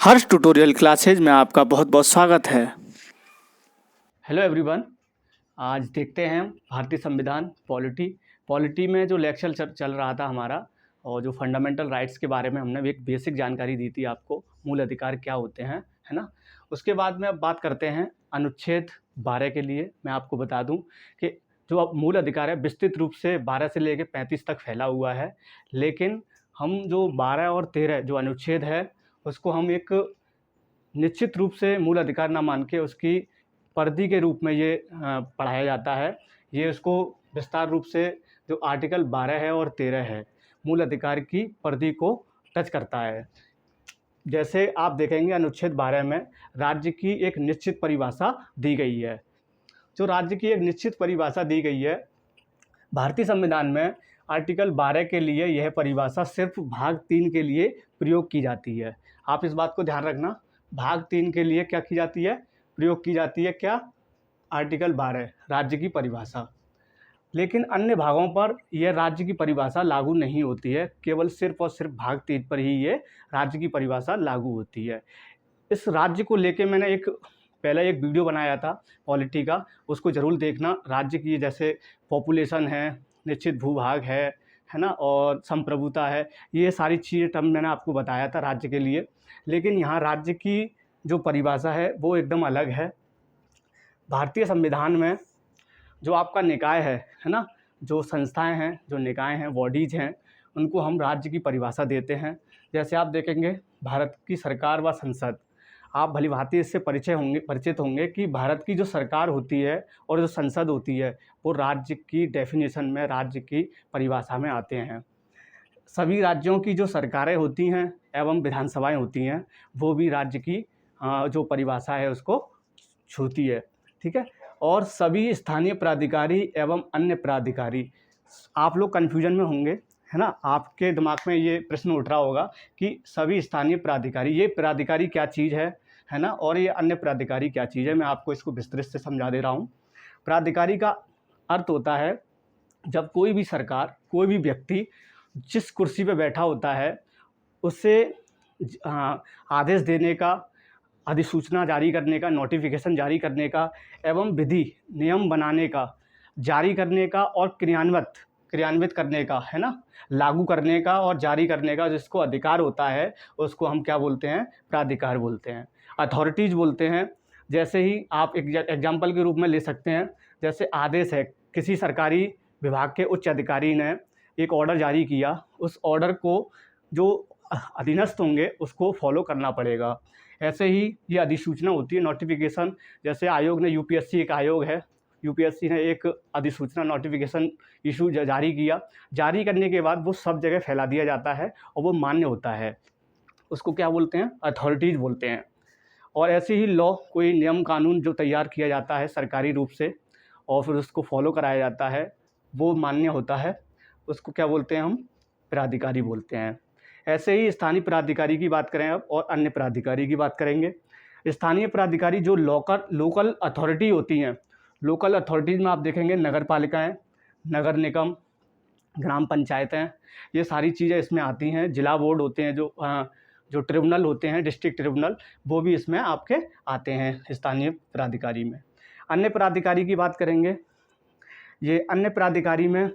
हर्ष tutorial classes में आपका बहुत बहुत स्वागत है। Hello everyone. आज देखते हैं भारतीय संविधान पॉलिटी में जो लेक्चर चल रहा था हमारा, और जो फंडामेंटल राइट्स के बारे में हमने एक बेसिक जानकारी दी थी आपको, मूल अधिकार क्या होते हैं, है ना। उसके बाद में अब बात करते हैं अनुच्छेद 12 के लिए। मैं आपको बता दूं कि जो अब मूल अधिकार है विस्तृत रूप से 12 से लेकर 35 तक फैला हुआ है, लेकिन हम जो 12 और 13 जो अनुच्छेद है उसको हम एक निश्चित रूप से मूल अधिकार ना मान के उसकी परिधि के रूप में ये पढ़ाया जाता है। ये उसको विस्तार रूप से जो आर्टिकल 12 है और 13 है मूल अधिकार की परिधि को टच करता है। जैसे आप देखेंगे अनुच्छेद 12 में राज्य की एक निश्चित परिभाषा दी गई है। जो राज्य की एक निश्चित परिभाषा दी गई है भारतीय संविधान में, आर्टिकल 12 के लिए यह परिभाषा सिर्फ भाग 3 के लिए प्रयोग की जाती है। आप इस बात को ध्यान रखना, भाग 3 के लिए क्या की जाती है, प्रयोग की जाती है क्या, आर्टिकल 12 राज्य की परिभाषा। लेकिन अन्य भागों पर यह राज्य की परिभाषा लागू नहीं होती है, केवल सिर्फ और सिर्फ भाग 3 पर ही ये राज्य की परिभाषा लागू होती है। इस राज्य को लेके मैंने पहले एक वीडियो बनाया था पॉलिटी का, उसको ज़रूर देखना। राज्य की जैसे पॉपुलेशन है, निश्चित भूभाग है ना, और संप्रभुता है, ये सारी चीज़ें टर्म मैंने आपको बताया था राज्य के लिए। लेकिन यहाँ राज्य की जो परिभाषा है वो एकदम अलग है। भारतीय संविधान में जो आपका निकाय है ना, जो संस्थाएं हैं, जो निकाय हैं, बॉडीज़ हैं, उनको हम राज्य की परिभाषा देते हैं। जैसे आप देखेंगे भारत की सरकार व संसद, आप भली भांति इससे परिचित होंगे कि भारत की जो सरकार होती है और जो संसद होती है वो राज्य की डेफिनेशन में, राज्य की परिभाषा में आते हैं। सभी राज्यों की जो सरकारें होती हैं एवं विधानसभाएं होती हैं वो भी राज्य की जो परिभाषा है उसको छूती है, ठीक है। और सभी स्थानीय प्राधिकारी एवं अन्य प्राधिकारी, आप लोग कन्फ्यूजन में होंगे, है ना, आपके दिमाग में ये प्रश्न उठ रहा होगा कि सभी स्थानीय प्राधिकारी, ये प्राधिकारी क्या चीज़ है ना, और ये अन्य प्राधिकारी क्या चीज़ है। मैं आपको इसको विस्तृत से समझा दे रहा हूँ। प्राधिकारी का अर्थ होता है जब कोई भी सरकार, कोई भी व्यक्ति जिस कुर्सी पे बैठा होता है उससे आदेश देने का, अधिसूचना जारी करने का, नोटिफिकेशन जारी करने का एवं विधि नियम बनाने का, जारी करने का और क्रियान्वित करने का, है ना, लागू करने का और जारी करने का जिसको अधिकार होता है उसको हम क्या बोलते हैं, प्राधिकार बोलते हैं, अथॉरिटीज़ बोलते हैं। जैसे ही आप एग्जाम्पल के रूप में ले सकते हैं, जैसे आदेश है, किसी सरकारी विभाग के उच्च अधिकारी ने एक ऑर्डर जारी किया, उस ऑर्डर को जो अधीनस्थ होंगे उसको फॉलो करना पड़ेगा। ऐसे ही ये अधिसूचना होती है, नोटिफिकेशन। जैसे आयोग ने, यूपीएससी एक आयोग है, यूपीएससी ने एक अधिसूचना नोटिफिकेशन इशू जारी किया, जारी करने के बाद वो सब जगह फैला दिया जाता है और वो मान्य होता है, उसको क्या बोलते हैं, अथॉरिटीज़ बोलते हैं। और ऐसे ही लॉ, कोई नियम कानून जो तैयार किया जाता है सरकारी रूप से और फिर उसको फॉलो कराया जाता है, वो मान्य होता है, उसको क्या बोलते हैं, हम प्राधिकारी बोलते हैं। ऐसे ही स्थानीय प्राधिकारी की बात करें अब, और अन्य प्राधिकारी की बात करेंगे। स्थानीय प्राधिकारी जो लोकल अथॉरिटी होती हैं, लोकल अथॉरिटीज़ में आप देखेंगे नगर पालिकाएँ, नगर निगम, ग्राम पंचायतें, ये सारी चीज़ें इसमें आती हैं। जिला बोर्ड होते हैं, जो ट्रिब्यूनल होते हैं, डिस्ट्रिक्ट ट्रिब्यूनल, वो भी इसमें आपके आते हैं स्थानीय प्राधिकारी में। अन्य प्राधिकारी की बात करेंगे, ये अन्य प्राधिकारी में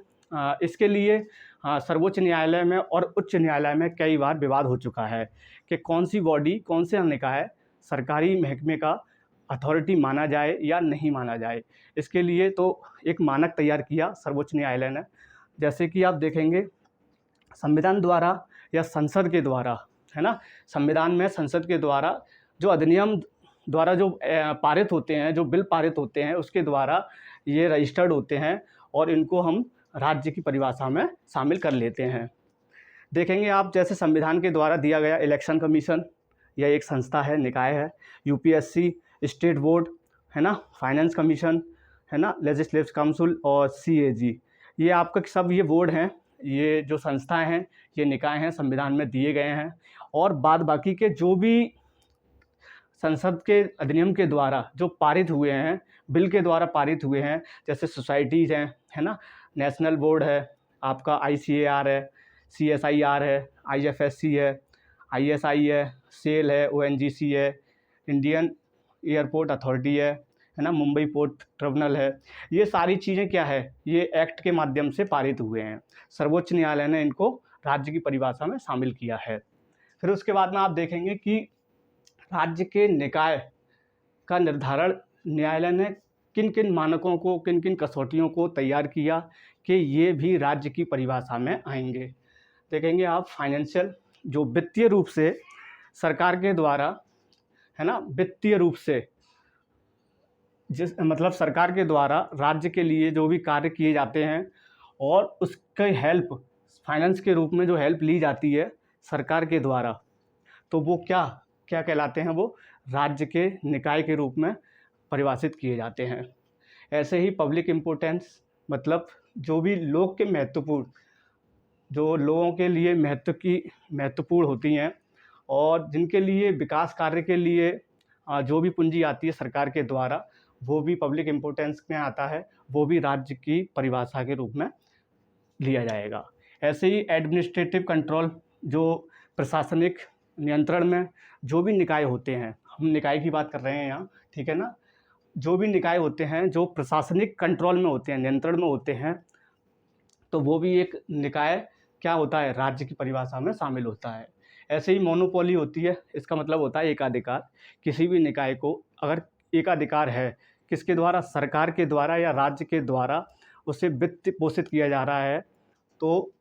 इसके लिए सर्वोच्च न्यायालय में और उच्च न्यायालय में कई बार विवाद हो चुका है कि कौन सी बॉडी, कौन से निकाय सरकारी महकमे का अथॉरिटी माना जाए या नहीं माना जाए। इसके लिए तो एक मानक तैयार किया सर्वोच्च न्यायालय ने। जैसे कि आप देखेंगे संविधान द्वारा या संसद के द्वारा, है ना, संविधान में संसद के द्वारा जो अधिनियम द्वारा जो पारित होते हैं, जो बिल पारित होते हैं, उसके द्वारा ये रजिस्टर्ड होते हैं और इनको हम राज्य की परिभाषा में शामिल कर लेते हैं। देखेंगे आप, जैसे संविधान के द्वारा दिया गया इलेक्शन कमीशन, यह एक संस्था है, निकाय है। यूपीएससी, स्टेट बोर्ड, है ना, फाइनेंस कमीशन, है ना, लेजिस्लेटिव काउंसिल और सीएजी, ये आपका सब ये बोर्ड हैं, ये जो संस्थाएं हैं, ये निकाय हैं, संविधान में दिए गए हैं। और बाद बाकी के जो भी संसद के अधिनियम के द्वारा जो पारित हुए हैं, बिल के द्वारा पारित हुए हैं, जैसे सोसाइटीज़ हैं, है ना, नेशनल बोर्ड है, आपका आईसीएआर है, सीएसआईआर है, आईएफएससी है, ISI है, सेल है, ONGC है, इंडियन एयरपोर्ट अथॉरिटी है ना, मुंबई पोर्ट ट्रिब्यूनल है। ये सारी चीज़ें क्या है, ये एक्ट के माध्यम से पारित हुए हैं। सर्वोच्च न्यायालय ने इनको राज्य की परिभाषा में शामिल किया है। फिर उसके बाद में आप देखेंगे कि राज्य के निकाय का निर्धारण न्यायालय ने किन किन मानकों को, किन किन कसौटियों को तैयार किया कि ये भी राज्य की परिभाषा में आएंगे। देखेंगे आप फाइनेंशियल, जो वित्तीय रूप से सरकार के द्वारा, है ना, वित्तीय रूप से मतलब सरकार के द्वारा राज्य के लिए जो भी कार्य किए जाते हैं और उसके हेल्प, फाइनेंस के रूप में जो हेल्प ली जाती है सरकार के द्वारा, तो वो क्या क्या कहलाते हैं, वो राज्य के निकाय के रूप में परिभाषित किए जाते हैं। ऐसे ही पब्लिक इम्पोर्टेंस, मतलब जो भी लोग के महत्वपूर्ण, जो लोगों के लिए महत्वपूर्ण होती हैं और जिनके लिए विकास कार्य के लिए जो भी पूंजी आती है सरकार के द्वारा, वो भी पब्लिक इम्पोर्टेंस में आता है, वो भी राज्य की परिभाषा के रूप में लिया जाएगा। ऐसे ही एडमिनिस्ट्रेटिव कंट्रोल, जो प्रशासनिक नियंत्रण में जो भी निकाय होते हैं, हम निकाय की बात कर रहे हैं यहाँ, ठीक है ना, जो भी निकाय होते हैं जो प्रशासनिक कंट्रोल में होते हैं, नियंत्रण में होते हैं, तो वो भी एक निकाय क्या होता है, राज्य की परिभाषा में शामिल होता है। ऐसे ही मोनोपोली होती है, इसका मतलब होता है एकाधिकार। किसी भी निकाय को अगर एकाधिकार है, किसके द्वारा, सरकार के द्वारा या राज्य के द्वारा उसे वित्त पोषित किया जा रहा है, तो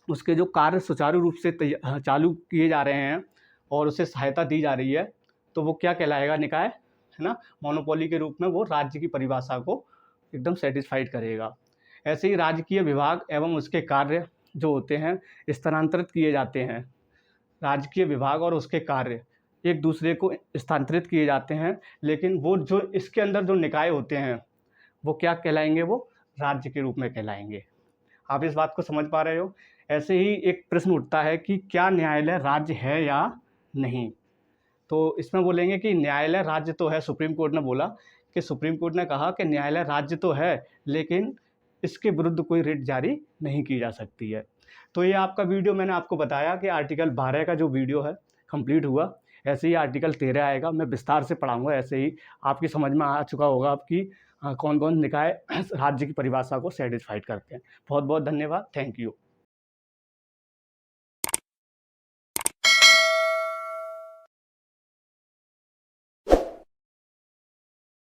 उसके जो कार्य सुचारू रूप से चालू किए जा रहे हैं और उसे सहायता दी जा रही है, तो वो क्या कहलाएगा, निकाय, है ना। मोनोपोली के रूप में वो राज्य की परिभाषा को एकदम सेटिस्फाइड करेगा। ऐसे ही राजकीय विभाग एवं उसके कार्य जो होते हैं स्थानांतरित किए जाते हैं। राजकीय विभाग और उसके कार्य एक दूसरे को स्थानांतरित किए जाते हैं, लेकिन वो जो इसके अंदर जो निकाय होते हैं वो क्या कहलाएंगे, वो राज्य के रूप में कहलाएंगे। आप इस बात को समझ पा रहे हो। ऐसे ही एक प्रश्न उठता है कि क्या न्यायालय राज्य है या नहीं, तो इसमें बोलेंगे कि न्यायालय राज्य तो है। सुप्रीम कोर्ट ने बोला कि, सुप्रीम कोर्ट ने कहा कि न्यायालय राज्य तो है, लेकिन इसके विरुद्ध कोई रिट जारी नहीं की जा सकती है। तो ये आपका वीडियो मैंने आपको बताया कि आर्टिकल 12 का जो वीडियो है कंप्लीट हुआ। ऐसे ही आर्टिकल 13 आएगा, मैं विस्तार से पढ़ाऊँगा। ऐसे ही आपकी समझ में आ चुका होगा आपकी कौन कौन निकाय राज्य की परिभाषा को सेटिस्फाइड करते हैं। बहुत बहुत धन्यवाद, थैंक यू।